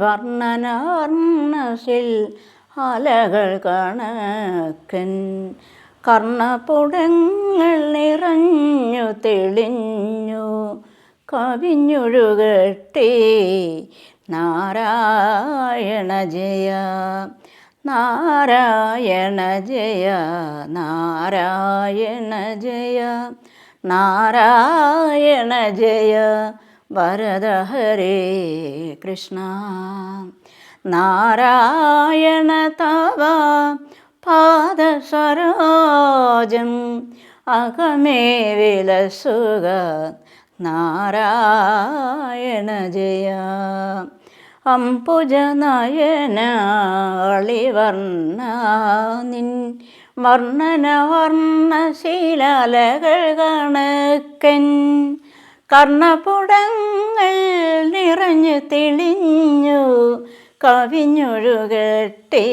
വർണ്ണനാർണസിൽ അലകൾ കണക്കൻ കർണപുടങ്ങൾ നിറഞ്ഞു തെളിഞ്ഞു കവിഞ്ഞൊഴുകട്ടെ. നാരായണ ജയ നാരായണ ജയ നാരായണ ജയ നാരായണ ജയ വരദ ഹരേ കൃഷ്ണ. നാരായണ തവ പാദസരോജം അകമേ വിലസുക. നാരായണ ജയ അംബുജനയന അളിവർണ്ണ നിൻ വർണ്ണന വർണ്ണശീലകൾ കണക്കൻ കർണപുടങ്ങൾ നിറഞ്ഞു തെളിഞ്ഞു കവിഞ്ഞൊഴുകട്ടെ.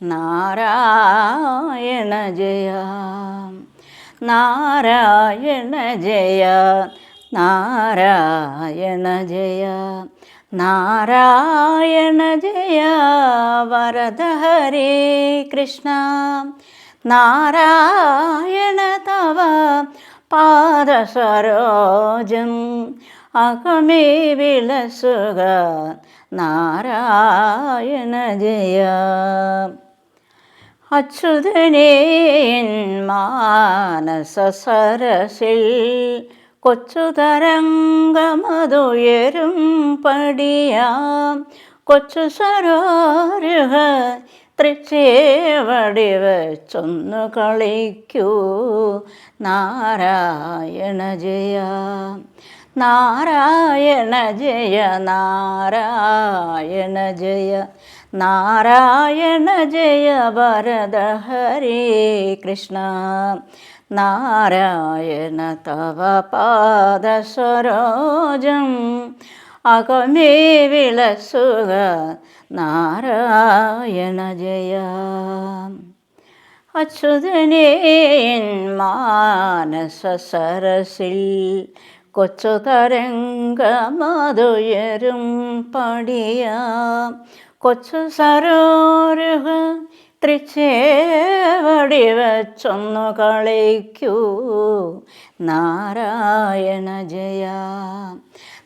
നാരായണ ജയ നാരായണ ജയ നാരായണ ജയ നാരായണ ജയ വരദ ഹരേ കൃഷ്ണ. നാരായണ തവ പാദസരോജം അകമേ വിലസുക. നാരായണ ജയ അച്യുതനേ മാനസ സരസിൽ കൊച്ചുതരംഗമതുയരും പടിയാം കൊച്ചു സരോരുഹ തൃച്ചേവടി വച്ചൊന്നു കളിക്കൂ. നാരായണ ജയ നാരായണ ജയ നാരായണ ജയ നാരായണ ജയ വരദ ഹരേ കൃഷ്ണ. നാരായണ തവ പാദസരോജം അകമേ വിലസുക. നാരായണ ജയ അച്യുതനേ മാനസ സരസിൽ കൊച്ചു തരംഗമതുയരും പടിയാം കൊച്ചു സരോരുഹ തൃച്ചേവടി വച്ചൊന്നു കളിക്കൂ. നാരായണ ജയ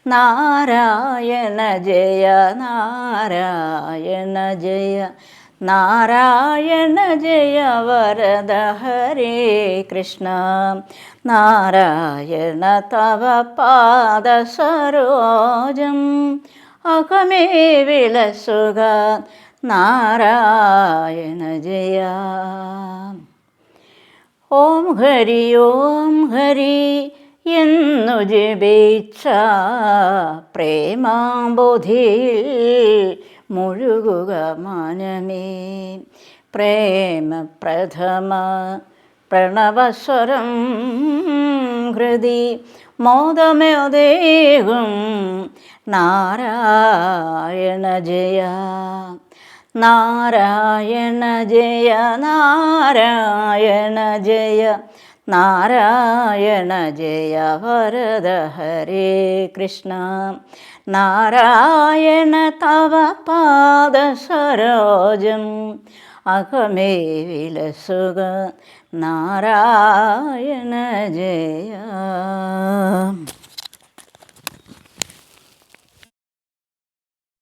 നാരായണ ജയ നാരായണ ജയ നാരായണ ജയ വരദ ഹരേ കൃഷ്ണ. നാരായണ തവ പാദസരോജം അകമേ വിലസുക. നാരായണ ജയ ഓം ഹരി ഓം ഹരി എന്നു ജപിച്ച പ്രേമാബോധിയിൽ മുഴുകുക മനമേ. പ്രേമപ്രഥമ പ്രണവസ്വരം ഹൃദി മോദമേദേഹും. നാരായണ ജയ നാരായണ ജയ നാരായണ ജയ നാരായണ ജയ വരദ ഹരേ കൃഷ്ണ. നാരായണ തവ പാദസരോജം അകമേ വിലസുക. നാരായണ ജയ